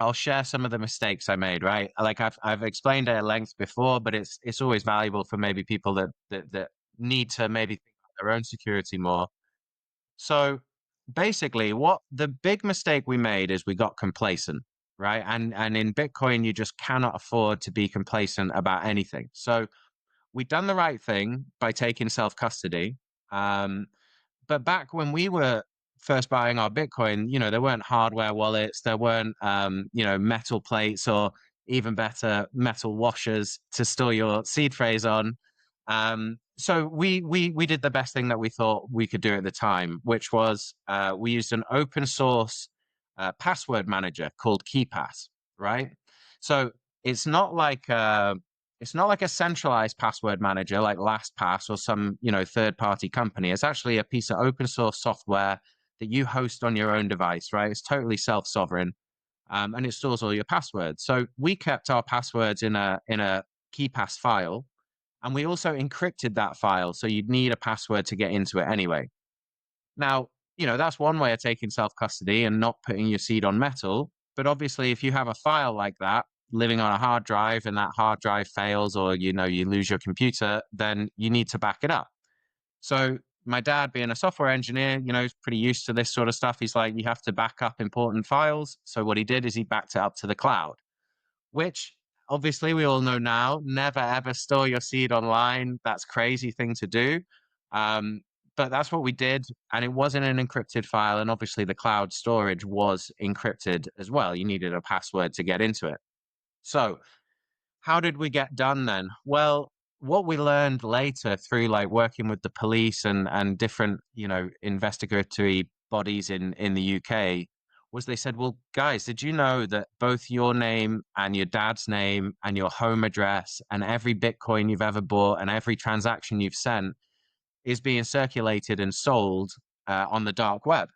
I'll share some of the mistakes I made, right? Like I've explained it at length before, but it's always valuable for maybe people that need to maybe think about their own security more. So basically, what the big mistake we made is we got complacent, right? And in Bitcoin, you just cannot afford to be complacent about anything. So we'd done the right thing by taking self custody. Um, but back when we were first buying our Bitcoin, there weren't hardware wallets, there weren't metal plates or even better metal washers to store your seed phrase on. So we did the best thing that we thought we could do at the time, which was we used an open source password manager called KeePass, right? So it's not like it's not like a centralized password manager like LastPass or some third party company. It's actually a piece of open source software that you host on your own device, right? It's totally self sovereign, and it stores all your passwords. So we kept our passwords in a KeePass file, and we also encrypted that file. So you'd need a password to get into it anyway. Now, that's one way of taking self custody and not putting your seed on metal. But obviously, if you have a file like that living on a hard drive and that hard drive fails or, you lose your computer, then you need to back it up. So my dad, being a software engineer, is pretty used to this sort of stuff. He's like, you have to back up important files. So what he did is he backed it up to the cloud, which obviously we all know now, never ever store your seed online. That's a crazy thing to do. Um, but that's what we did. And it wasn't an encrypted file. And obviously the cloud storage was encrypted as well. You needed a password to get into it. So how did we get done then? Well, what we learned later through like working with the police and different, investigatory bodies in the UK was they said, well, guys, did you know that both your name and your dad's name and your home address and every Bitcoin you've ever bought and every transaction you've sent is being circulated and sold on the dark web?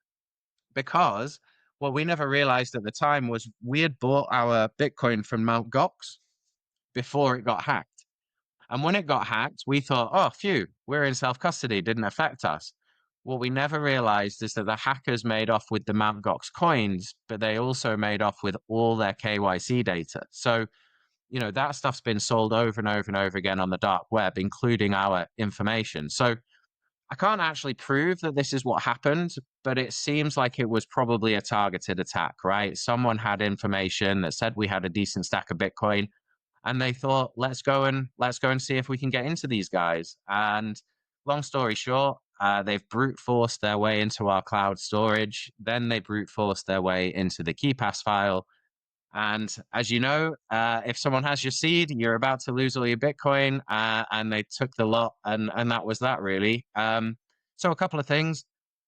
Because what we never realized at the time was we had bought our Bitcoin from Mt. Gox before it got hacked. And when it got hacked, we thought, oh, phew, we're in self custody, didn't affect us. What we never realized is that the hackers made off with the Mt. Gox coins, but they also made off with all their KYC data. So, that stuff's been sold over and over and over again on the dark web, including our information. So I can't actually prove that this is what happened, but it seems like it was probably a targeted attack, right? Someone had information that said we had a decent stack of Bitcoin and they thought, let's go and see if we can get into these guys. And long story short, they've brute forced their way into our cloud storage. Then they brute forced their way into the KeePass file. And as you know, if someone has your seed, you're about to lose all your Bitcoin, and they took the lot, and that was that really. So a couple of things: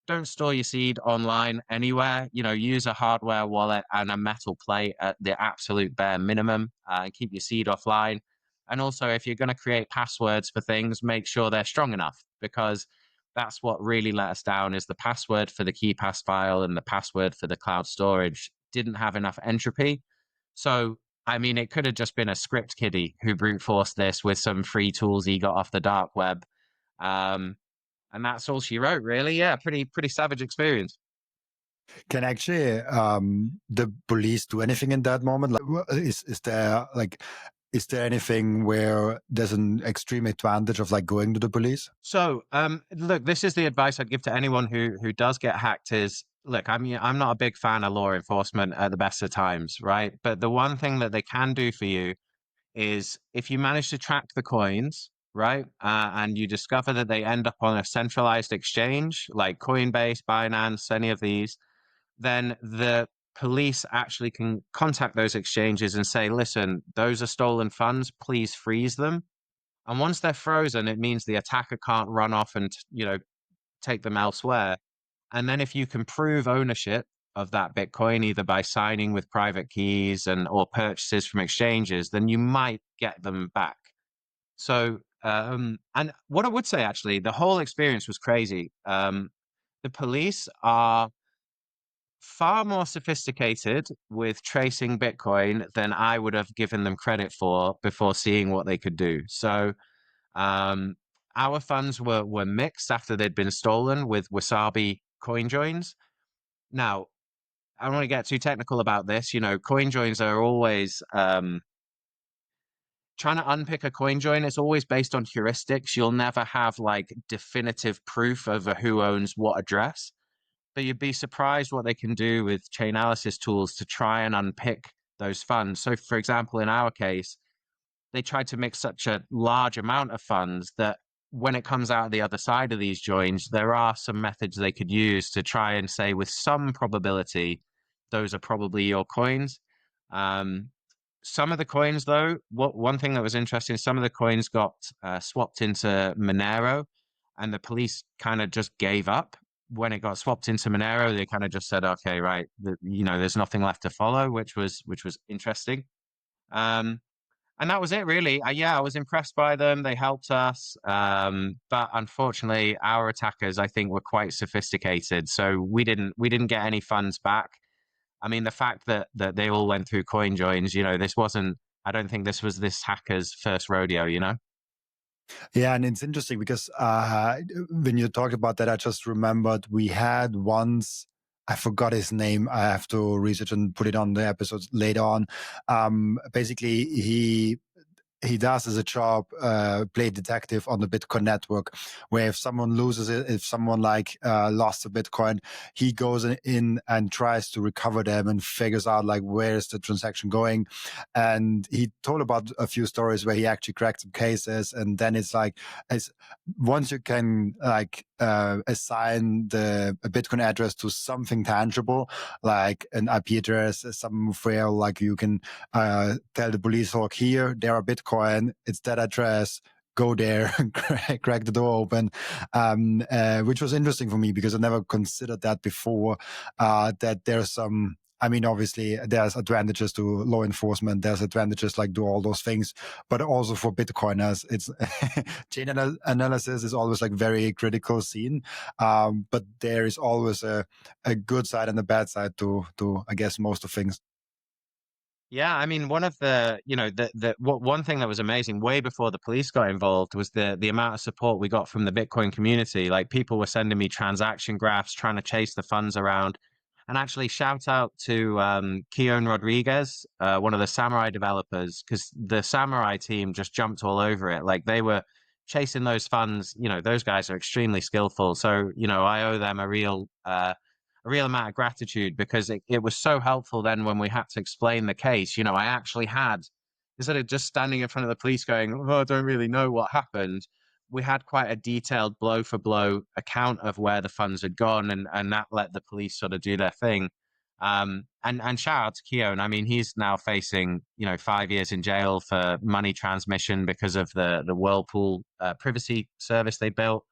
don't store your seed online anywhere. Use a hardware wallet and a metal plate at the absolute bare minimum, and keep your seed offline. And also, if you're going to create passwords for things, make sure they're strong enough, because that's what really let us down. Is the password for the KeePass file and the password for the cloud storage didn't have enough entropy. So, I mean, it could have just been a script kiddie who brute forced this with some free tools he got off the dark web. Um, and that's all she wrote, really. Yeah, pretty savage experience. Can actually the police do anything in that moment? Like, is there anything where there's an extreme advantage of like going to the police? So, look, this is the advice I'd give to anyone who does get hacked is, look, I'm not a big fan of law enforcement at the best of times, right? But the one thing that they can do for you is if you manage to track the coins, right, and you discover that they end up on a centralized exchange like Coinbase, Binance, any of these, then the police actually can contact those exchanges and say, listen, those are stolen funds, please freeze them. And once they're frozen, it means the attacker can't run off and, take them elsewhere. And then if you can prove ownership of that Bitcoin, either by signing with private keys or purchases from exchanges, then you might get them back. So, and what I would say actually, the whole experience was crazy. The police are far more sophisticated with tracing Bitcoin than I would have given them credit for before seeing what they could do. So, um, our funds were mixed after they'd been stolen with Wasabi coin joins. Now, I don't want to get too technical about this. You know, coin joins are always trying to unpick a coin join. It's always based on heuristics. You'll never have like definitive proof over who owns what address. But you'd be surprised what they can do with chain analysis tools to try and unpick those funds. So, for example, in our case, they tried to mix such a large amount of funds that when it comes out the other side of these joins, there are some methods they could use to try and say with some probability, those are probably your coins. Um, some of the coins, though, what one thing that was interesting, some of the coins got swapped into Monero, and the police kind of just gave up when it got swapped into Monero. They kind of just said, "Okay, right, there's nothing left to follow," which was interesting. Um, and that was it, really. Yeah, I was impressed by them. They helped us, but unfortunately, our attackers, I think, were quite sophisticated, so we didn't get any funds back. I mean, the fact that they all went through coin joins, this wasn't. I don't think this was this hacker's first rodeo, you know. Yeah, and it's interesting because when you talked about that, I just remembered we had once. I forgot his name. I have to research and put it on the episodes later on. Basically, he does as a job play detective on the Bitcoin network, where if someone loses it, if someone like lost a Bitcoin, he goes in and tries to recover them and figures out like where's the transaction going. And he told about a few stories where he actually cracked some cases, and then it's like as once you can like assign the a Bitcoin address to something tangible like an IP address, some where like you can tell the police, look, here, there are Bitcoin, it's that address, go there, crack the door open, which was interesting for me because I never considered that before, that there's some, I mean, obviously there's advantages to law enforcement. There's advantages like do all those things, but also for Bitcoiners, it's analysis is always like very critical scene. But there is always a good side and a bad side to I guess most of things. Yeah, I mean, one of the, one thing that was amazing way before the police got involved was the amount of support we got from the Bitcoin community. Like people were sending me transaction graphs, trying to chase the funds around. And actually, shout out to Keon Rodriguez, one of the Samurai developers, because the Samurai team just jumped all over it. Like they were chasing those funds. Those guys are extremely skillful. So, I owe them a real amount of gratitude because it was so helpful then when we had to explain the case. I actually had, instead of just standing in front of the police going, "Oh, I don't really know what happened," we had quite a detailed blow for blow account of where the funds had gone, and that let the police sort of do their thing. And shout out to Keown. I mean, he's now facing 5 years in jail for money transmission because of the Whirlpool privacy service they built.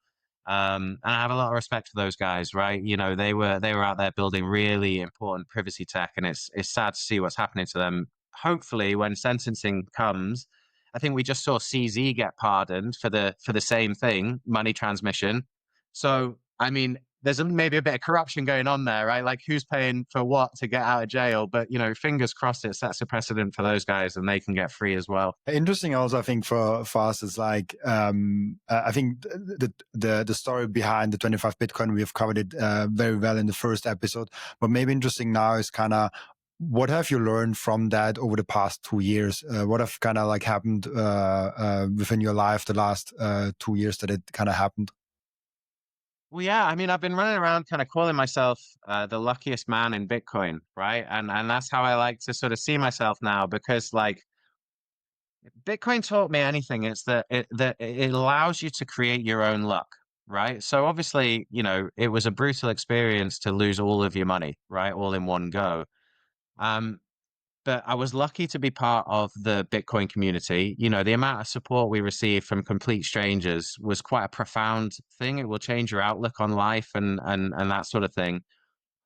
And I have a lot of respect for those guys, right? They were out there building really important privacy tech, and it's sad to see what's happening to them. Hopefully, when sentencing comes, I think we just saw CZ get pardoned for the same thing, money transmission. So, I mean, there's maybe a bit of corruption going on there, right? Like who's paying for what to get out of jail? But fingers crossed it sets a precedent for those guys and they can get free as well. Interesting also, I think for us is like I think the story behind the 25 Bitcoin, we have covered it very well in the first episode, but maybe interesting now is kind of what have you learned from that over the past 2 years? What have kind of like happened within your life the last 2 years that it kind of happened? Well, yeah, I mean, I've been running around kind of calling myself the luckiest man in Bitcoin, right? And that's how I like to sort of see myself now because like Bitcoin taught me anything, it's that it allows you to create your own luck, right? So obviously, it was a brutal experience to lose all of your money, right? All in one go. Um, but I was lucky to be part of the Bitcoin community. The amount of support we received from complete strangers was quite a profound thing. It will change your outlook on life and that sort of thing.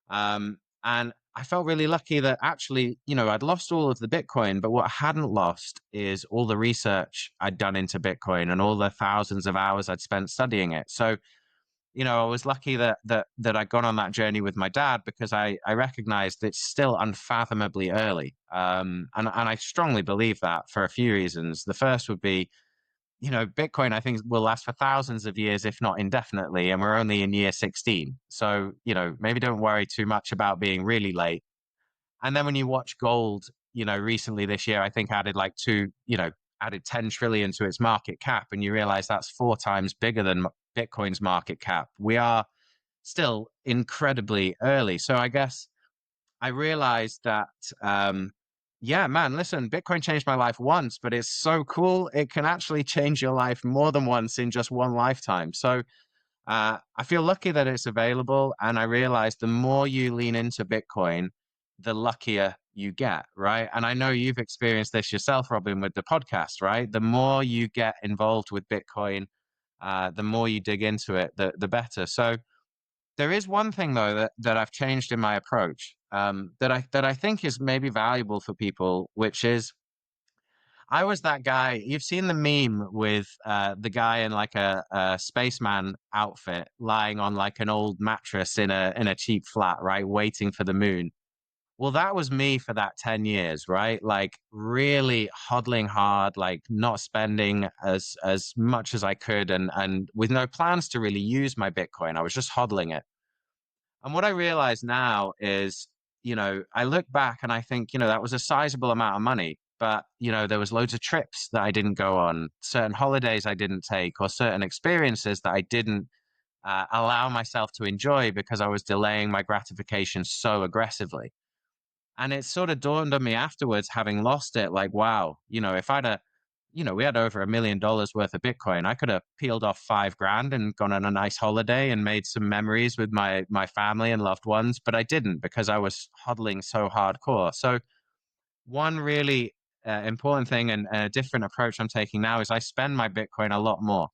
And I felt really lucky that actually, I'd lost all of the Bitcoin, but what I hadn't lost is all the research I'd done into Bitcoin and all the thousands of hours I'd spent studying it. So, I was lucky that I'd gone on that journey with my dad because I recognized it's still unfathomably early. And I strongly believe that for a few reasons. The first would be, Bitcoin, I think, will last for thousands of years, if not indefinitely. And we're only in year 16. So, maybe don't worry too much about being really late. And then when you watch gold, recently this year, I think added like added 10 trillion to its market cap. And you realize that's 4 times bigger than Bitcoin's market cap. We are still incredibly early. So I guess I realized that, yeah, man, listen, Bitcoin changed my life once, but it's so cool. It can actually change your life more than once in just one lifetime. So I feel lucky that it's available. And I realize the more you lean into Bitcoin, the luckier you get, right? And I know you've experienced this yourself, Robin, with the podcast, right? The more you get involved with Bitcoin, the more you dig into it, the better. So there is one thing though that I've changed in my approach, that I think is maybe valuable for people, which is I was that guy. You've seen the meme with the guy in like a spaceman outfit lying on like an old mattress in a cheap flat, right, waiting for the moon. Well, that was me for that 10 years, right? Like really hodling hard, like not spending as much as I could and with no plans to really use my Bitcoin. I was just hodling it. And what I realize now is, I look back and I think, that was a sizable amount of money, but, there was loads of trips that I didn't go on, certain holidays I didn't take, or certain experiences that I didn't allow myself to enjoy because I was delaying my gratification so aggressively. And it sort of dawned on me afterwards, having lost it, like, wow, if I'd have, we had over $1 million worth of Bitcoin. I could have peeled off 5 grand and gone on a nice holiday and made some memories with my family and loved ones, but I didn't because I was hodling so hardcore. So one really important thing and a different approach I'm taking now is I spend my Bitcoin a lot more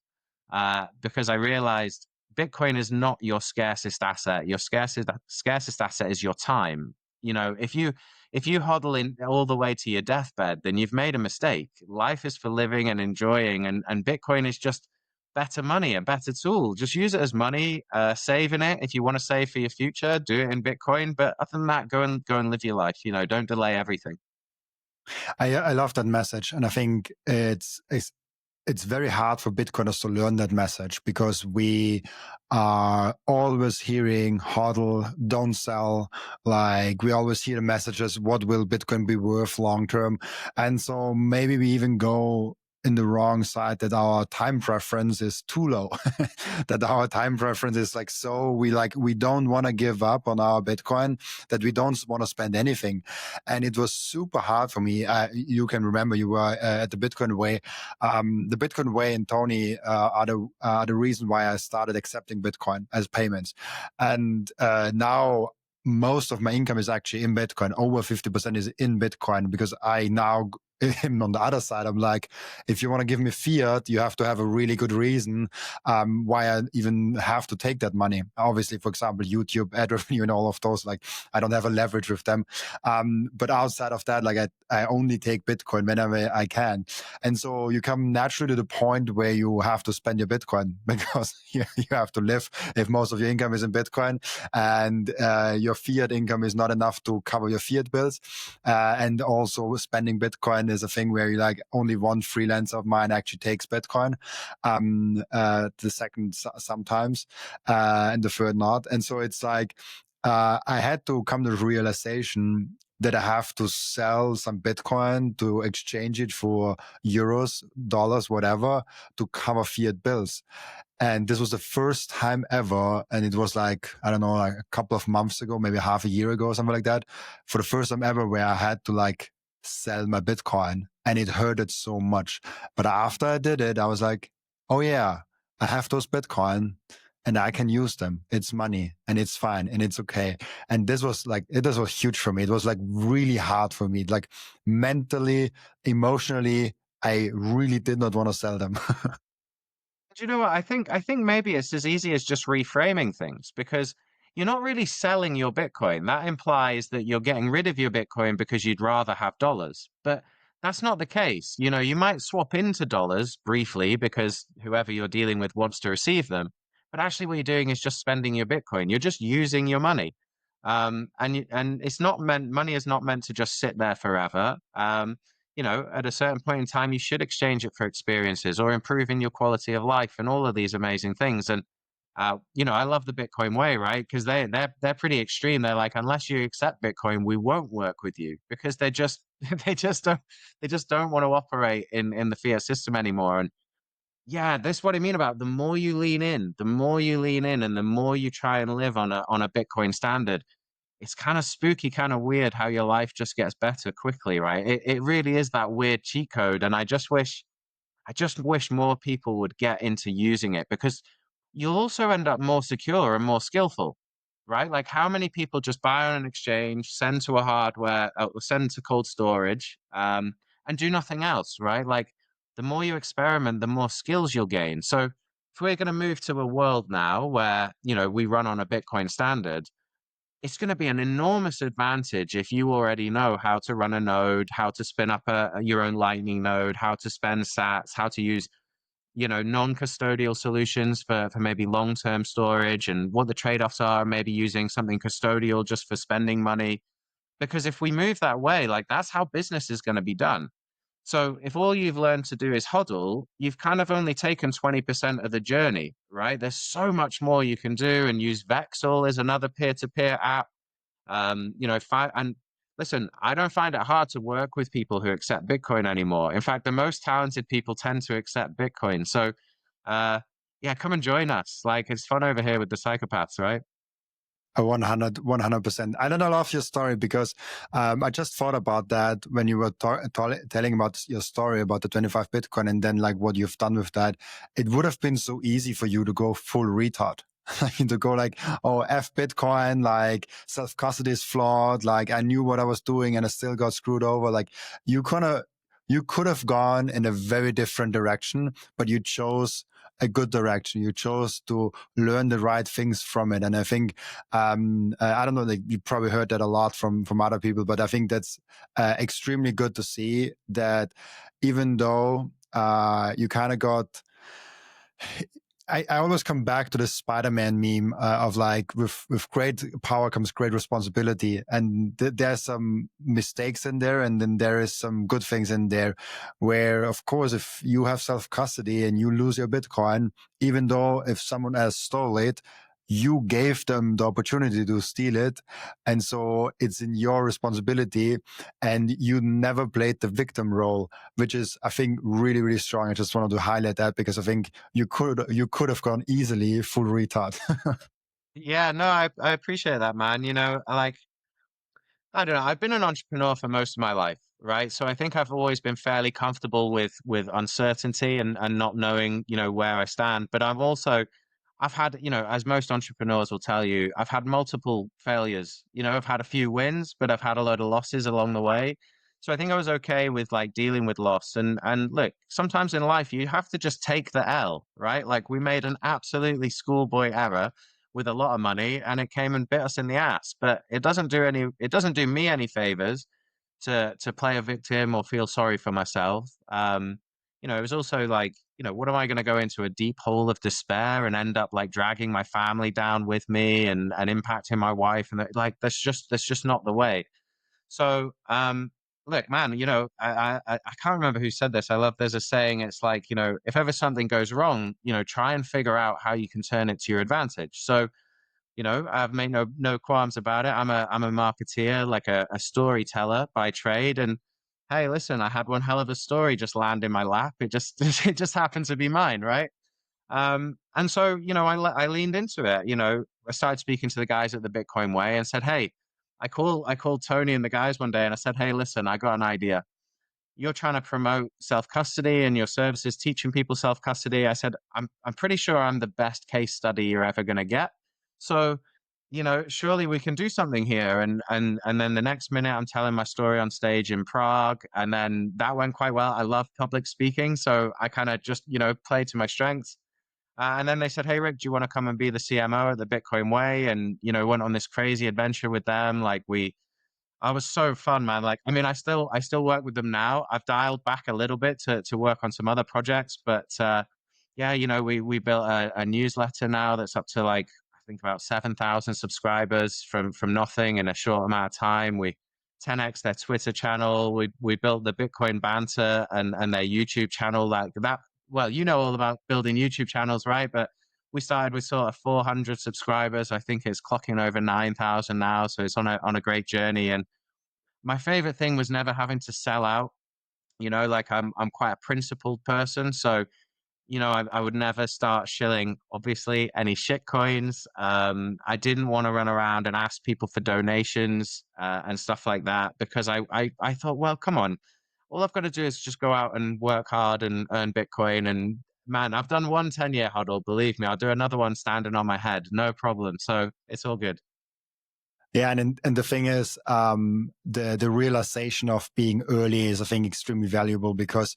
because I realized Bitcoin is not your scarcest asset. Your scarcest asset is your time. If you hodl in all the way to your deathbed, then you've made a mistake. Life is for living and enjoying, and Bitcoin is just better money, a better tool. Just use it as money, save in it. If you want to save for your future, do it in Bitcoin. But other than that, go and live your life. Don't delay everything. I love that message, and I think it's very hard for Bitcoiners to learn that message because we are always hearing hodl, don't sell. Like we always hear the messages, what will Bitcoin be worth long term? And so maybe we even go in the wrong side that our time preference is too low, that our time preference is like, so we don't want to give up on our Bitcoin, that we don't want to spend anything. And it was super hard for me. You can remember you were at the Bitcoin Way. The Bitcoin Way and Tony are the reason why I started accepting Bitcoin as payments. And now most of my income is actually in Bitcoin. Over 50% is in Bitcoin because I now am on the other side. I'm like, if you want to give me fiat, you have to have a really good reason why I even have to take that money. Obviously, for example, YouTube ad revenue and all of those, like I don't have a leverage with them. But outside of that, like I only take Bitcoin whenever I can. And so you come naturally to the point where you have to spend your Bitcoin because you have to live if most of your income is in Bitcoin and your fiat income is not enough to cover your fiat bills. And also spending Bitcoin is a thing where you like only one freelancer of mine actually takes Bitcoin. The second sometimes, and the third not. And so it's like, I had to come to the realization that I have to sell some Bitcoin to exchange it for euros, dollars, whatever, to cover fiat bills. And this was the first time ever. And it was like, I don't know, like a couple of months ago, maybe half a year ago, or something like that, for the first time ever where I had to like sell my Bitcoin and it hurted so much. But after I did it, I was like, oh yeah, I have those Bitcoin and I can use them. It's money and it's fine and it's okay. And this was like, this was huge for me. It was like really hard for me, like mentally, emotionally. I really did not want to sell them. Do you know what? I think maybe it's as easy as just reframing things because you're not really selling your Bitcoin. That implies that you're getting rid of your Bitcoin because you'd rather have dollars. But that's not the case. You might swap into dollars briefly because whoever you're dealing with wants to receive them. But actually what you're doing is just spending your Bitcoin. You're just using your money. And it's not meant money is not meant to just sit there forever. At a certain point in time, you should exchange it for experiences or improving your quality of life and all of these amazing things. And I love the Bitcoin way, right? Because they're pretty extreme. They're like, unless you accept Bitcoin, we won't work with you because they just they just don't they just don't want to operate in the fiat system anymore. And yeah, that's what I mean about the more you lean in, the more you lean in, and the more you try and live on a Bitcoin standard. It's kind of spooky, kind of weird how your life just gets better quickly, right? It really is that weird cheat code, and I just wish more people would get into using it because you'll also end up more secure and more skillful, right? Like how many people just buy on an exchange, send to a hardware, send to cold storage, and do nothing else, right? Like the more you experiment, the more skills you'll gain. So if we're going to move to a world now where, we run on a Bitcoin standard, it's going to be an enormous advantage if you already know how to run a node, how to spin up your own Lightning node, how to spend sats, how to use, non-custodial solutions for maybe long-term storage and what the trade-offs are, maybe using something custodial just for spending money. Because if we move that way, like that's how business is going to be done. So if all you've learned to do is hodl, you've kind of only taken 20% of the journey, right? There's so much more you can do and use Vexel as another peer-to-peer app. And listen, I don't find it hard to work with people who accept Bitcoin anymore. In fact, the most talented people tend to accept Bitcoin. So, uh, yeah, come and join us. Like it's fun over here with the psychopaths, right? 100%. I don't know, love your story because I just thought about that when you were telling about your story about the 25 Bitcoin and then like what you've done with that. It would have been so easy for you to go full retard. I mean, to go like, oh, F Bitcoin, like self custody is flawed. Like I knew what I was doing and I still got screwed over. Like you you could have gone in a very different direction, but you chose a good direction. You chose to learn the right things from it. And I think, I don't know, like you probably heard that a lot from other people, but I think that's extremely good to see that even though you kind of got I always come back to the Spider-Man meme of like with great power comes great responsibility, and there's some mistakes in there, and then there is some good things in there. Where of course, if you have self custody and you lose your Bitcoin, even though if someone else stole it, you gave them the opportunity to steal it, and so it's in your responsibility, and you never played the victim role, which is I think really really strong. I just wanted to highlight that because I think you could have gone easily full retard. Yeah, no, I appreciate that, man. I don't know. I've been an entrepreneur for most of my life, right? So I think I've always been fairly comfortable with uncertainty and not knowing, where I stand. But I've had, as most entrepreneurs will tell you, I've had multiple failures. I've had a few wins, but I've had a load of losses along the way. So I think I was okay with like dealing with loss. And look, sometimes in life you have to just take the L, right? Like we made an absolutely schoolboy error with a lot of money and it came and bit us in the ass. But it doesn't do me any favors to play a victim or feel sorry for myself. It was also like, what am I going to go into a deep hole of despair and end up like dragging my family down with me and impacting my wife and like that's just not the way. So look, man, I can't remember who said this. I love there's a saying, it's like, if ever something goes wrong, try and figure out how you can turn it to your advantage. So I've made no qualms about it. I'm a marketeer, like a storyteller by trade. And hey, listen, I had one hell of a story just land in my lap. It just it just happened to be mine, right? And so I leaned into it. I started speaking to the guys at the Bitcoin Way and said, hey, I called Tony and the guys one day and I said, hey, listen, I got an idea. You're trying to promote self custody and your services teaching people self custody. I said, I'm pretty sure I'm the best case study you're ever going to get. So, surely we can do something here. And then the next minute, I'm telling my story on stage in Prague, and then that went quite well. I love public speaking, so I kind of just played to my strengths. And then they said, "Hey, Rick, do you want to come and be the CMO at the Bitcoin Way?" And went on this crazy adventure with them. I was so fun, man. Like, I mean, I still work with them now. I've dialed back a little bit to work on some other projects, but yeah, we built a newsletter now that's up to like I think about 7,000 subscribers from nothing in a short amount of time. We 10x their Twitter channel. We built the Bitcoin Banter and their YouTube channel. Like that. Well, you know all about building YouTube channels, right? But we started with sort of 400 subscribers. I think it's clocking over 9,000 now. So it's on a great journey. And my favorite thing was never having to sell out. Like I'm quite a principled person. So I would never start shilling, obviously, any shit coins. I didn't want to run around and ask people for donations and stuff like that because I thought, well, come on, all I've got to do is just go out and work hard and earn Bitcoin. And man, I've done one 10-year huddle. Believe me, I'll do another one standing on my head, no problem. So it's all good. Yeah, and the thing is, the realization of being early is, I think, extremely valuable because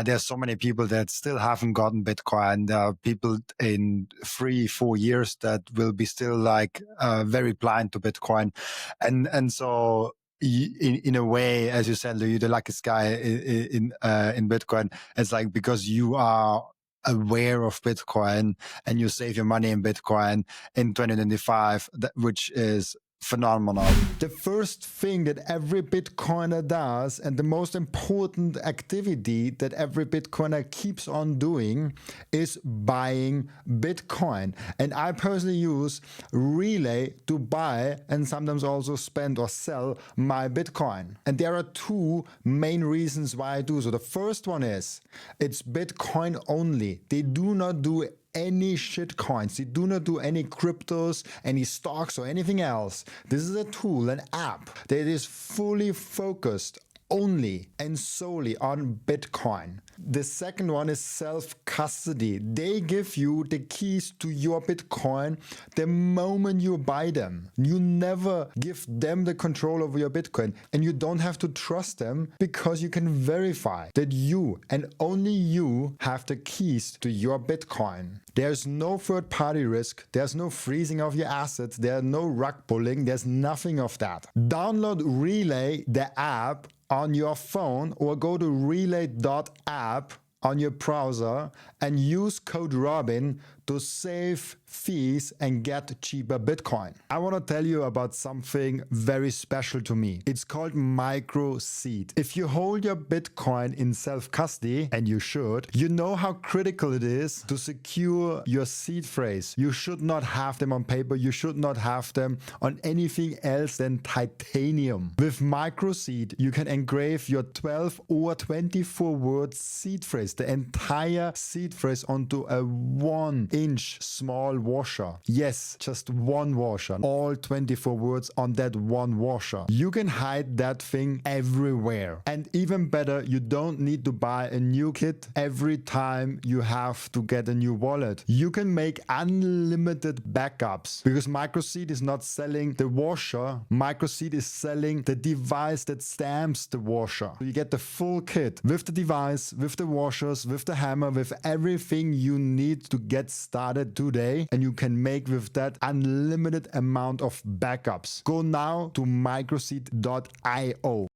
there's so many people that still haven't gotten Bitcoin. There are people in 3-4 years that will be still like very blind to Bitcoin, and so in a way, as you said, you're the luckiest guy in Bitcoin. It's like because you are aware of Bitcoin and you save your money in Bitcoin in 2025, which is phenomenal. The first thing that every Bitcoiner does, and the most important activity that every Bitcoiner keeps on doing, is buying Bitcoin. And I personally use Relay to buy and sometimes also spend or sell my Bitcoin. And there are two main reasons why I do so. The first one is it's Bitcoin only. They do not do any shit coins. They do not do any cryptos, any stocks, or anything else. This is a tool, an app that is fully focused only and solely on Bitcoin. The second one is self-custody. They give you the keys to your Bitcoin the moment you buy them. You never give them the control over your Bitcoin, and you don't have to trust them because you can verify that you and only you have the keys to your Bitcoin. There's no third-party risk. There's no freezing of your assets. There's no rug pulling. There's nothing of that. Download Relay, the app, on your phone or go to relay.app on your browser and use code Robin to save fees and get cheaper Bitcoin. I want to tell you about something very special to me. It's called micro seed. If you hold your Bitcoin in self-custody, and you should, you know how critical it is to secure your seed phrase. You should not have them on paper. You should not have them on anything else than titanium. With micro seed, you can engrave your 12 or 24 word seed phrase, the entire seed phrase, onto a 1-inch small washer. Yes, just one washer. All 24 words on that one washer. You can hide that thing everywhere. And even better, you don't need to buy a new kit every time you have to get a new wallet. You can make unlimited backups because MicroSeed is not selling the washer. MicroSeed is selling the device that stamps the washer. So you get the full kit with the device, with the washers, with the hammer, with everything you need to get started today, and you can make with that unlimited amount of backups. Go now to microseed.io.